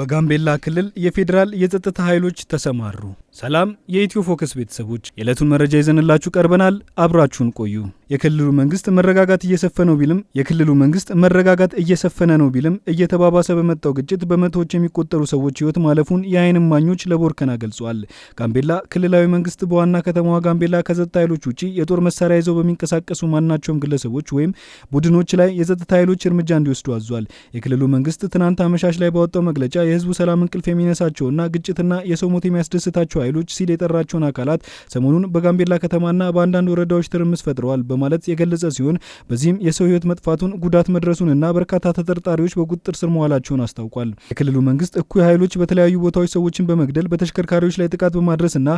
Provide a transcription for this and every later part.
በጋምቤላ ክልል የፌዴራል የጸጥታ ኃይሎች ተሰማሩ። ሰላም የኢትዮ ፎከስ ቤተሰቦች፣ የዕለቱን መረጃ ይዘንላችሁ ቀርበናል። አብራችሁን ቆዩ። የክልሉ መንግስት መረጋጋት እየሰፈነ ነው ቢልም እየተባባሰ በመጣው ግጭት በመቶዎች የሚቆጠሩ ሰዎች ሕይወት ማለፉን የዓይን እማኞች ለቦርከና ገልጸዋል። ጋምቤላ ክልላዊ መንግስት በዋና ከተማዋ ጋምቤላ ከጸጥታ ኃይሎች ውጪ የጦር መሳሪያ ይዘው በሚንቀሳቀሱ ማናቸውም ግለሰቦች ወይም ቡድኖች ላይ የጸጥታ ኃይሎች እርምጃ እንዲወስዱ አዟል። የክልሉ መንግስት ትናንት አመሻሽ ላይ ባወጣው መግለጫ የህዝቡ ሰላም እንቅልፍ የሚነሳቸውና ግጭትና የሰው ሞት የሚያስደስታቸው ኃይሎች ሲል የጠራቸውን አካላት ሰሞኑን በጋምቤላ ከተማና በአንዳንድ ወረዳዎች ትርምስ ፈጥረዋል በማለት የገለጸ ሲሆን በዚህም የሰው ህይወት መጥፋቱን፣ ጉዳት መድረሱንና በርካታ ተጠርጣሪዎች በቁጥጥር ስር መዋላቸውን አስታውቋል። የክልሉ መንግስት እኩይ ኃይሎች በተለያዩ ቦታዎች ሰዎችን በመግደል በተሽከርካሪዎች ላይ ጥቃት በማድረስና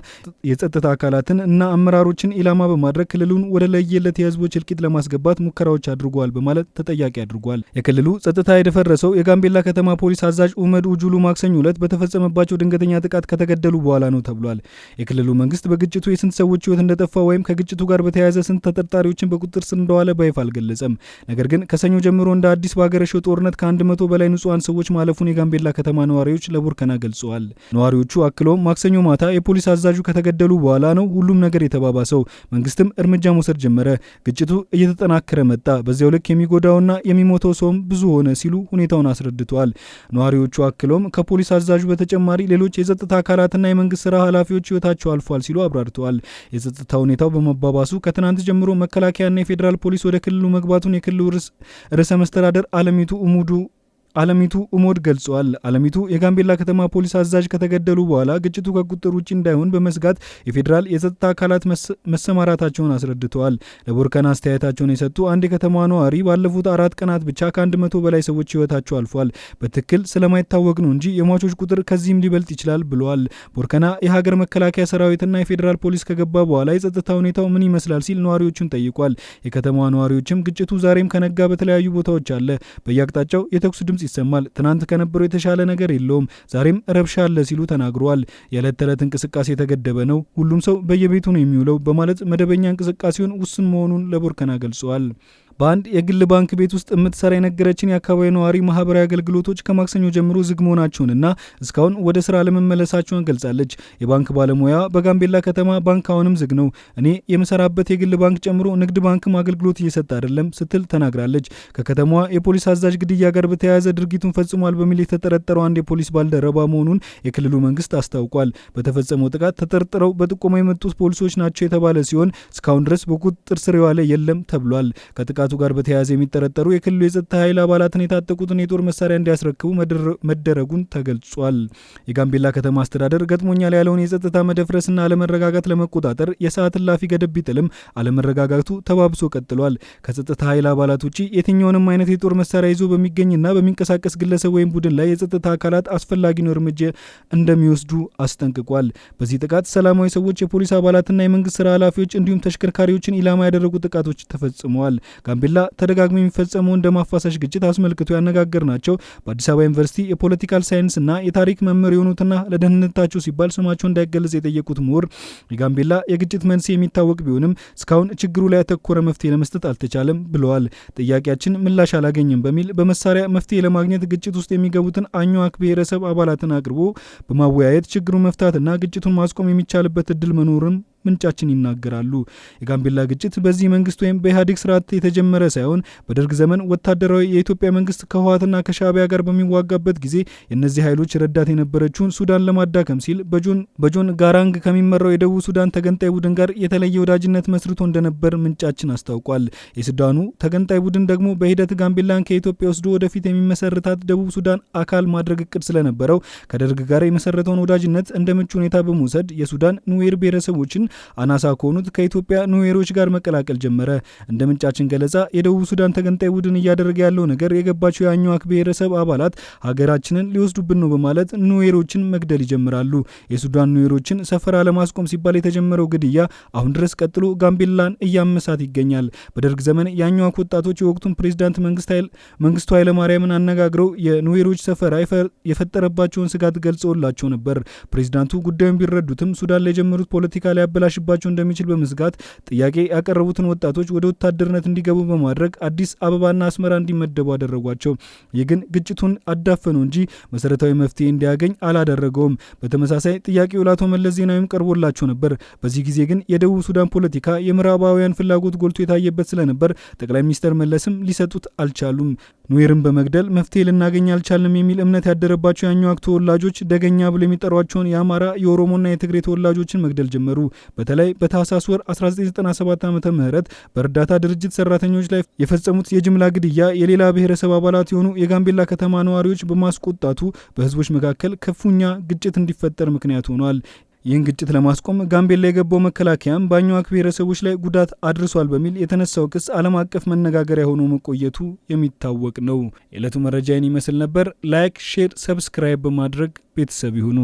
የጸጥታ አካላትን እና አመራሮችን ኢላማ በማድረግ ክልሉን ወደ ለየለት የህዝቦች እልቂት ለማስገባት ሙከራዎች አድርጓል በማለት ተጠያቂ አድርጓል። የክልሉ ጸጥታ የደፈረሰው የጋምቤላ ከተማ ፖሊስ አዛዥ ኡመድ ኡጁሉ ማክሰኞ ዕለት በተፈጸመባቸው ድንገተኛ ጥቃት ከተገደሉ በኋላ ነው ተብሏል። የክልሉ መንግስት በግጭቱ የስንት ሰዎች ህይወት እንደጠፋ ወይም ከግጭቱ ጋር በተያያዘ ስንት ተጠርጣሪዎችን በቁጥጥር ስር እንደዋለ በይፋ አልገለጸም። ነገር ግን ከሰኞ ጀምሮ እንደ አዲስ በሀገረሸው ጦርነት ከ100 በላይ ንጹሃን ሰዎች ማለፉን የጋምቤላ ከተማ ነዋሪዎች ለቦርከና ገልጸዋል። ነዋሪዎቹ አክለውም ማክሰኞ ማታ የፖሊስ አዛዡ ከተገደሉ በኋላ ነው ሁሉም ነገር የተባባሰው፣ መንግስትም እርምጃ መውሰድ ጀመረ፣ ግጭቱ እየተጠናከረ መጣ፣ በዚያው ልክ የሚጎዳውና የሚሞተው ሰውም ብዙ ሆነ ሲሉ ሁኔታውን አስረድተዋል። ነዋሪዎቹ አክለውም ከፖሊስ አዛዡ በተጨማሪ ሌሎች የጸጥታ አካላትና የመንግስት ስራ ኃላፊዎች ህይወታቸው አልፏል ሲሉ አብራርተዋል። የጸጥታ ሁኔታው በመባባሱ ከትናንት ጀምሮ መከላከያና የፌዴራል ፖሊስ ወደ ክልሉ መግባቱን የክልሉ ርዕሰ መስተዳደር አለሚቱ ኡሞድ ገልጸዋል። አለሚቱ የጋምቤላ ከተማ ፖሊስ አዛዥ ከተገደሉ በኋላ ግጭቱ ከቁጥጥር ውጭ እንዳይሆን በመስጋት የፌዴራል የጸጥታ አካላት መሰማራታቸውን አስረድተዋል። ለቦርከና አስተያየታቸውን የሰጡ አንድ የከተማ ነዋሪ ባለፉት 4 ቀናት ብቻ ከ100 በላይ ሰዎች ህይወታቸው አልፏል፣ በትክክል ስለማይታወቅ ነው እንጂ የሟቾች ቁጥር ከዚህም ሊበልጥ ይችላል ብለዋል። ቦርከና የሀገር መከላከያ ሰራዊትና የፌዴራል ፖሊስ ከገባ በኋላ የጸጥታ ሁኔታው ምን ይመስላል ሲል ነዋሪዎቹን ጠይቋል። የከተማዋ ነዋሪዎችም ግጭቱ ዛሬም ከነጋ በተለያዩ ቦታዎች አለ፣ በየአቅጣጫው የተኩስ ድምጽ ይሰማል፣ ትናንት ከነበረው የተሻለ ነገር የለውም፣ ዛሬም ረብሻ አለ ሲሉ ተናግረዋል። የዕለት ተዕለት እንቅስቃሴ የተገደበ ነው፣ ሁሉም ሰው በየቤቱ ነው የሚውለው በማለት መደበኛ እንቅስቃሴውን ውስን መሆኑን ለቦርከና ገልጸዋል። በአንድ የግል ባንክ ቤት ውስጥ የምትሰራ የነገረችን የአካባቢ ነዋሪ ማህበራዊ አገልግሎቶች ከማክሰኞ ጀምሮ ዝግ መሆናቸውንና እስካሁን ወደ ስራ ለመመለሳቸውን ገልጻለች። የባንክ ባለሙያ በጋምቤላ ከተማ ባንክ አሁንም ዝግ ነው፣ እኔ የምሰራበት የግል ባንክ ጨምሮ ንግድ ባንክም አገልግሎት እየሰጠ አይደለም ስትል ተናግራለች። ከከተማዋ የፖሊስ አዛዥ ግድያ ጋር በተያያዘ ድርጊቱን ፈጽሟል በሚል የተጠረጠረው አንድ የፖሊስ ባልደረባ መሆኑን የክልሉ መንግስት አስታውቋል። በተፈጸመው ጥቃት ተጠርጥረው በጥቆማ የመጡት ፖሊሶች ናቸው የተባለ ሲሆን እስካሁን ድረስ በቁጥጥር ስር የዋለ የለም ተብሏል። ከጥቃቱ ጋር በተያያዘ የሚጠረጠሩ የክልሉ የጸጥታ ኃይል አባላትን የታጠቁትን የጦር መሳሪያ እንዲያስረክቡ መደረጉን ተገልጿል። የጋምቤላ ከተማ አስተዳደር ገጥሞኛል ያለውን የጸጥታ መደፍረስና አለመረጋጋት ለመቆጣጠር የሰዓት እላፊ ገደብ ቢጥልም አለመረጋጋቱ ተባብሶ ቀጥሏል። ከጸጥታ ኃይል አባላት ውጪ የትኛውንም አይነት የጦር መሳሪያ ይዞ በሚገኝና በሚንቀሳቀስ ግለሰብ ወይም ቡድን ላይ የጸጥታ አካላት አስፈላጊውን እርምጃ እንደሚወስዱ አስጠንቅቋል። በዚህ ጥቃት ሰላማዊ ሰዎች፣ የፖሊስ አባላትና የመንግስት ስራ ኃላፊዎች እንዲሁም ተሽከርካሪዎችን ኢላማ ያደረጉ ጥቃቶች ተፈጽመዋል። ጋምቤላ ተደጋግሞ የሚፈጸመውን ደም አፋሳሽ ግጭት አስመልክቶ ያነጋገርናቸው በአዲስ አበባ ዩኒቨርሲቲ የፖለቲካል ሳይንስና የታሪክ መምህር የሆኑትና ለደህንነታቸው ሲባል ስማቸው እንዳይገለጽ የጠየቁት ምሁር የጋምቤላ የግጭት መንስኤ የሚታወቅ ቢሆንም እስካሁን ችግሩ ላይ ያተኮረ መፍትሄ ለመስጠት አልተቻለም ብለዋል። ጥያቄያችን ምላሽ አላገኘም በሚል በመሳሪያ መፍትሄ ለማግኘት ግጭት ውስጥ የሚገቡትን አኝዋክ ብሔረሰብ አባላትን አቅርቦ በማወያየት ችግሩን መፍታትና ግጭቱን ማስቆም የሚቻልበት እድል መኖሩን ምንጫችን ይናገራሉ። የጋምቤላ ግጭት በዚህ መንግስት ወይም በኢህአዴግ ስርዓት የተጀመረ ሳይሆን በደርግ ዘመን ወታደራዊ የኢትዮጵያ መንግስት ከህወሓትና ከሻዕቢያ ጋር በሚዋጋበት ጊዜ የእነዚህ ኃይሎች ረዳት የነበረችውን ሱዳን ለማዳከም ሲል በጆን ጋራንግ ከሚመራው የደቡብ ሱዳን ተገንጣይ ቡድን ጋር የተለየ ወዳጅነት መስርቶ እንደነበር ምንጫችን አስታውቋል። የሱዳኑ ተገንጣይ ቡድን ደግሞ በሂደት ጋምቤላን ከኢትዮጵያ ወስዶ ወደፊት የሚመሰርታት ደቡብ ሱዳን አካል ማድረግ እቅድ ስለነበረው ከደርግ ጋር የመሰረተውን ወዳጅነት እንደ ምቹ ሁኔታ በመውሰድ የሱዳን ኑዌር ብሔረሰቦችን አናሳ ከሆኑት ከኢትዮጵያ ኑዌሮች ጋር መቀላቀል ጀመረ። እንደ ምንጫችን ገለጻ የደቡብ ሱዳን ተገንጣይ ቡድን እያደረገ ያለው ነገር የገባቸው የአኝዋክ ብሔረሰብ አባላት ሀገራችንን ሊወስዱብን ነው በማለት ኑዌሮችን መግደል ይጀምራሉ። የሱዳን ኑዌሮችን ሰፈራ ለማስቆም ሲባል የተጀመረው ግድያ አሁን ድረስ ቀጥሎ ጋምቤላን እያመሳት ይገኛል። በደርግ ዘመን የአኝዋክ ወጣቶች የወቅቱን ፕሬዝዳንት መንግስቱ ኃይለማርያምን አነጋግረው የኑዌሮች ሰፈራ የፈጠረባቸውን ስጋት ገልጸውላቸው ነበር። ፕሬዝዳንቱ ጉዳዩን ቢረዱትም ሱዳን ላይ የጀመሩት ፖለቲካ ሊያበላ ሊበላሽባቸው እንደሚችል በመስጋት ጥያቄ ያቀረቡትን ወጣቶች ወደ ወታደርነት እንዲገቡ በማድረግ አዲስ አበባና አስመራ እንዲመደቡ አደረጓቸው። ይህ ግን ግጭቱን አዳፈነው እንጂ መሰረታዊ መፍትሄ እንዲያገኝ አላደረገውም። በተመሳሳይ ጥያቄው ለአቶ መለስ ዜናዊም ቀርቦላቸው ነበር። በዚህ ጊዜ ግን የደቡብ ሱዳን ፖለቲካ የምዕራባውያን ፍላጎት ጎልቶ የታየበት ስለነበር ጠቅላይ ሚኒስትር መለስም ሊሰጡት አልቻሉም። ኑዌርን በመግደል መፍትሄ ልናገኝ አልቻልንም የሚል እምነት ያደረባቸው ያኛው ተወላጆች ደገኛ ብሎ የሚጠሯቸውን የአማራ የኦሮሞና የትግሬ ተወላጆችን መግደል ጀመሩ። በተለይ በታህሳስ ወር 1997 ዓመተ ምህረት በእርዳታ ድርጅት ሰራተኞች ላይ የፈጸሙት የጅምላ ግድያ የሌላ ብሔረሰብ አባላት የሆኑ የጋምቤላ ከተማ ነዋሪዎች በማስቆጣቱ በህዝቦች መካከል ከፍተኛ ግጭት እንዲፈጠር ምክንያት ሆኗል። ይህን ግጭት ለማስቆም ጋምቤላ የገባው መከላከያም በአኟዋክ ብሔረሰቦች ላይ ጉዳት አድርሷል በሚል የተነሳው ክስ ዓለም አቀፍ መነጋገሪያ ሆኖ መቆየቱ የሚታወቅ ነው። የዕለቱ መረጃ ይመስል ነበር። ላይክ፣ ሼር፣ ሰብስክራይብ በማድረግ ቤተሰብ ይሁኑ።